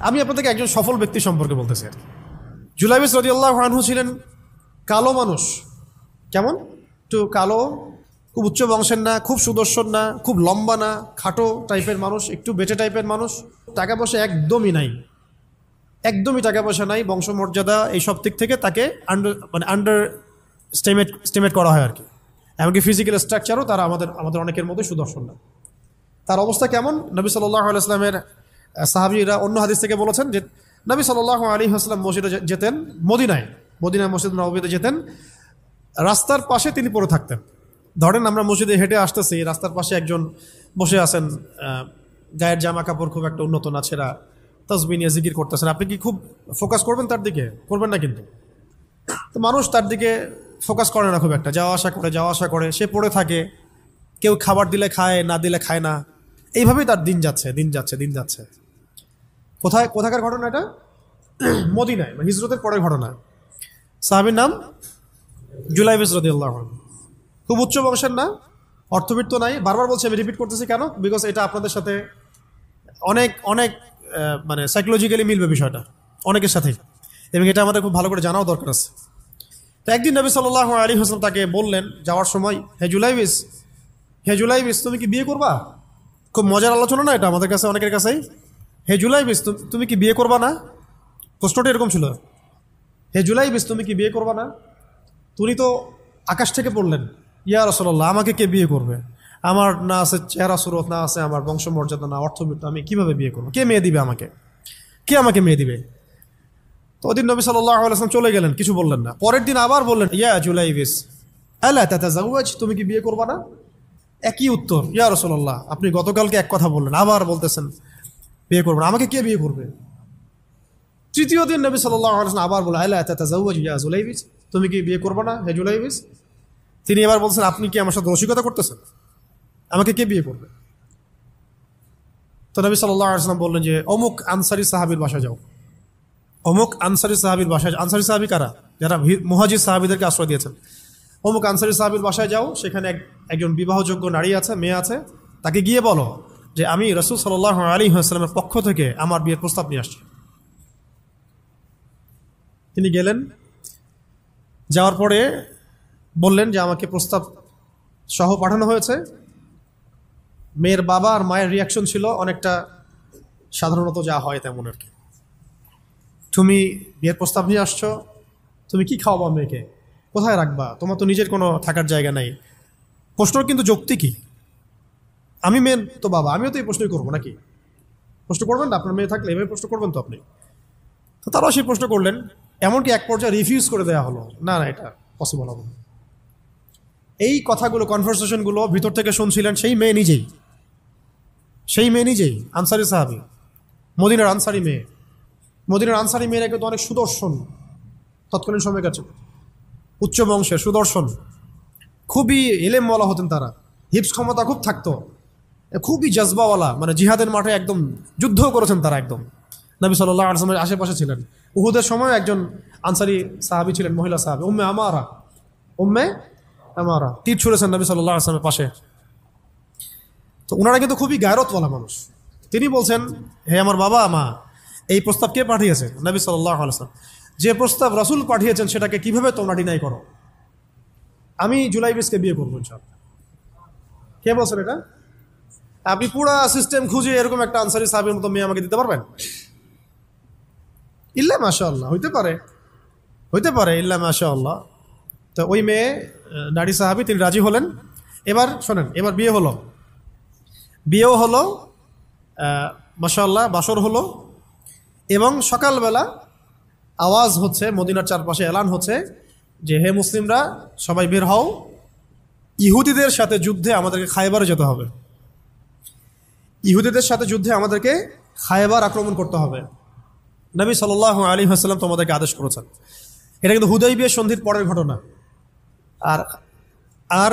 আমি আপনাদেরকে একজন সফল ব্যক্তি সম্পর্কে বলতেছি। জুলাইবিস রাদিয়াল্লাহু আনহু ছিলেন কালো মানুষ। কেমন? একটু কালো, খুব উচ্চ বংশের না, খুব সুদর্শন না, খুব লম্বা না, খাটো টাইপের মানুষ, একটু বেটে টাইপের মানুষ। টাকা পয়সা একদমই নাই, একদমই টাকা পয়সা নাই, বংশমর্যাদা এই সব দিক থেকে তাকে আন্ডার স্টেমেট করা হয় আর কি। এমনকি ফিজিক্যাল স্ট্রাকচারও তারা আমাদের অনেকের মধ্যে সুদর্শন না। তার অবস্থা কেমন? নবী সাল্লাল্লাহু আলাইহি ওয়াসাল্লামের সাহাবীরা অন্য হাদিস থেকে বলেছেন যে নবী সাল্লাল্লাহু আলাইহি ওয়াসাল্লাম মসজিদে যেতেন, মদিনায় মসজিদ নববীতে যেতেন, রাস্তার পাশে তিনি পড়ে থাকতেন। ধরেন আমরা মসজিদে হেঁটে আসতেছি, রাস্তার পাশে একজন বসে আছেন, গায়ের জামা কাপড় খুব একটা উন্নত না, ছেঁড়া, তাসবিহ নিয়ে জিকির করতেছেন। আপনি কি খুব ফোকাস করবেন তার দিকে? করবেন না কিন্তু। তো মানুষ তার দিকে ফোকাস করে না খুব একটা, যাওয়া আসা করে, সে পড়ে থাকে। কেউ খাবার দিলে খায়, না দিলে খায় না। এইভাবেই তার দিন যাচ্ছে। কোথাকার ঘটনা এটা? মদিনায়, হিজরতের পরের ঘটনা। সাহাবীর নাম জুলাইবিস রাদিয়াল্লাহু আনহু। খুব উচ্চ বংশের না, অর্থবিত্ত নাই। বারবার বলছি, আমি রিপিট করতেছি কেন? বিকজ এটা আপনাদের সাথে অনেক অনেক মানে সাইকোলজিক্যালি মিলবে বিষয়টা অনেকের সাথেই, এবং এটা আমাদের খুব ভালো করে জানাও দরকার আছে। তো একদিন নবী সাল্লাল্লাহু আলাইহি ওয়াসাল্লাম তাকে বললেন যাওয়ার সময়, হে জুলাইবিস তুমি কি বিয়ে করবা? খুব মজার আলোচনা না এটা আমাদের কাছে, অনেকের কাছেই। হে জুলাইবিস তুমি কি বিয়ে করবা না? প্রশ্নটা এরকম ছিল, হে জুলাইবিস তুমি কি বিয়ে করবা না? তুমি তো আকাশ থেকে পড়লেন, ইয়া রাসূলুল্লাহ আমাকে কে বিয়ে করবে? আমার না আছে চেহারা সুরত, না আছে আমার বংশমর্যাদা, না অর্থবিত্ত, আমি কিভাবে বিয়ে করবো? কে মেয়ে দিবে আমাকে? কে আমাকে মেয়ে দিবে? তো ওদিন নবী সাল্লাল্লাহু আলাইহি ওয়াসাল্লাম চলে গেলেন, কিছু বললেন না। পরের দিন আবার বললেন, ইয়া জুলাইবিস আলা তাতাজাওয়াজ তুমি কি বিয়ে করবা না? একই উত্তর, ইয়া রাসূলুল্লাহ আপনি গতকালকে এক কথা বললেন, আবার বলতেছেন বিয়ে করবেন, আমাকে কে বিয়ে করবে? তৃতীয় দিন নবী সাল্লাল্লাহু আলাইহি ওয়াসাল্লাম আবার বললেন, আলা তাতাজাওয়াজ ইয়া জুলাইবিস তুমি কি বিয়ে করবা না হে জুলাইবিস? তিনি এবার বলছেন, আপনি কি আমার সাথে রসিকতা করতেছেন? আমাকে কে বিয়ে করবে? তো নবী সাল্লাল্লাহু আলাইহি ওয়াসাল্লাম বললেন যে অমুক আনসারী সাহাবীর বাসায় যাও। অমুক আনসারী সাহাবীর বাসায়, আনসারী সাহাবী কারা? যারা মুহাজির সাহাবীদেরকে আশ্রয় দিয়েছেন। অমুক আনসারী সাহাবীর বাসায় যাও, সেখানে একজন বিবাহযোগ্য নারী আছে, মেয়ে আছে, তাকে গিয়ে বলো যে আমি রাসূল সাল্লাল্লাহু আলাইহি ওয়াসাল্লামের পক্ষ থেকে আমার বিয়ের প্রস্তাব নিয়ে আসছি। তিনি গেলেন, যাওয়ার পরে বললেন যে আমাকে প্রস্তাব সহ পাঠানো হয়েছে। মেয়ের বাবা আর মায়ের রিয়াকশন ছিল অনেকটা সাধারণত যা হয় তেমন আর কি। তুমি বিয়ের প্রস্তাব নিয়ে আসছো, তুমি কি খাওয়াবা মেয়েকে? কোথায় রাখবা? তোমার তো নিজের কোনো থাকার জায়গা নাই। প্রশ্নর কিন্তু যৌক্তিকই। আমি মেয়ের তো বাবা, আমিও তো এই প্রশ্নই করবো নাকি? প্রশ্ন করবেন না? আপনার মেয়ে থাকলে এভাবে প্রশ্ন করবেন তো আপনি। তো তারাও সেই প্রশ্ন করলেন, এমনকি এক পর্যায়ে রিফিউজ করে দেওয়া হলো, না এটা পসিবল হবে না। এই কথাগুলো, কনভারসেশনগুলো ভিতর থেকে শুনছিলেন সেই মেয়ে নিজেই, আনসারী সাহাবী, মদিনার আনসারী মেয়ে। মদিনার আনসারী মেয়েরা কিন্তু অনেক সুদর্শন তৎকালীন সময় কাছে, উচ্চ বংশের, সুদর্শন, খুবই এলেমওয়ালা হতেন তারা, হিপস ক্ষমতা খুব থাকতো, খুবই জজবাওয়ালা, মানে জিহাদের মাঠে একদম যুদ্ধ করেছেন তারা একদম। নবী সাল্লাল্লাহু আলাইহি ওয়াসাল্লামের আশেপাশে ছিলেন। উহুদের সময় একজন আনসারী সাহাবী ছিলেন, মহিলা সাহাবী, উম্মে আমারা তীর ছুঁড়েছেন নবী সাল্লাল্লাহু আলাইহি ওয়াসাল্লামের পাশে। তো ওনারা কিন্তু খুবই গায়রতওয়ালা মানুষ। তিনি বলছেন, হে আমার বাবা মা, এই প্রস্তাব কে পাঠিয়েছে? নবী সাল্লাল্লাহু আলাইহি ওয়াসাল্লাম। যে প্রস্তাব রাসূল পাঠিয়েছেন সেটাকে কিভাবে তোমরা ডিনাই করো? আমি জুলাইবিসকে বিয়ে করবো ইনশাআল্লাহ। কে বলছেন এটা? আপনি পুরা সিস্টেম খুঁজে এরকম একটা আনসারী সাহাবীর মতো মেয়ে আমাকে দিতে পারবেন? ইল্লা মাশাআল্লাহ, হইতে পারে ইল্লা মাশাআল্লাহ। তো ওই মেয়ে, নারী সাহাবী, তিনি রাজি হলেন। এবার শোনেন, এবার বিয়েও হলো, মাশাআল্লাহ, বাসর হলো, এবং সকালবেলা আওয়াজ হচ্ছে, মদিনার চারপাশে এলান হচ্ছে যে হে মুসলিমরা সবাই বের হও, ইহুদিদের সাথে যুদ্ধে আমাদেরকে খায়বারে যেতে হবে। ইহুদিদের সাথে যুদ্ধে আমাদেরকে খায়বার আক্রমণ করতে হবে। নবী সাল্লাল্লাহু আলাইহি ওয়াসাল্লাম তোমাদেরকে আদেশ করেছেন। এটা কিন্তু হুদাইবিয়া সন্ধির পরের ঘটনা। আর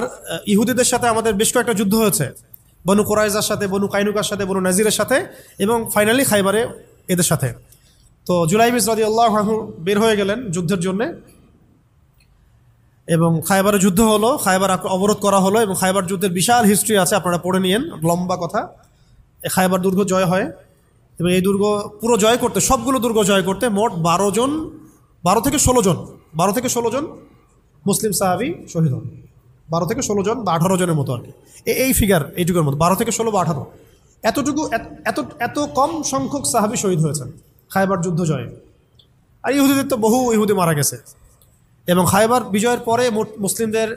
ইহুদিদের সাথে আমাদের বেশ কয়েকটা যুদ্ধ হয়েছে, বনু কুরাইজার সাথে, বনু কাইনুকার সাথে, বনু নাজিরের সাথে, এবং ফাইনালি খায়বারে এদের সাথে। তো জুলাইবিস রাদিয়াল্লাহু আনহু বের হয়ে গেলেন যুদ্ধের জন্য, এবং খায়বারে যুদ্ধ হলো, খায়বার অবরোধ করা হলো, এবং খায়বার যুদ্ধের বিশাল হিস্ট্রি আছে, আপনারা পড়ে নিয়েন, লম্বা কথা। খায়বার দুর্গ জয় হয়, এবং এই দুর্গ পুরো জয় করতে, সবগুলো দুর্গ জয় করতে মোট 12 থেকে 16 জন মুসলিম সাহাবী শহীদ হন। 12 থেকে 16 জন বা 18 জনের মতো আর কি, এই ফিগার এইটুকুর মতো, 12 থেকে 16 বা 18 এতটুকু, এত কম সংখ্যক সাহাবী শহীদ হয়েছেন খায়বার যুদ্ধ জয়ে। আর ইহুদিদের তো বহু ইহুদি মারা গেছে। এবং খায়বার বিজয়ের পরে মুসলিমদের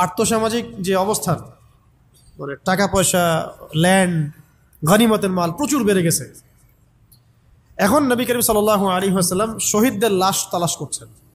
আর্থসামাজিক যে অবস্থান, মানে টাকা পয়সা, ল্যান্ড, গনিমতের মাল প্রচুর বেড়ে গেছে। এখন নবী করিম সাল্লাল্লাহু আলাইহি ওয়াসাল্লাম শহীদদের লাশ তালাশ করছেন।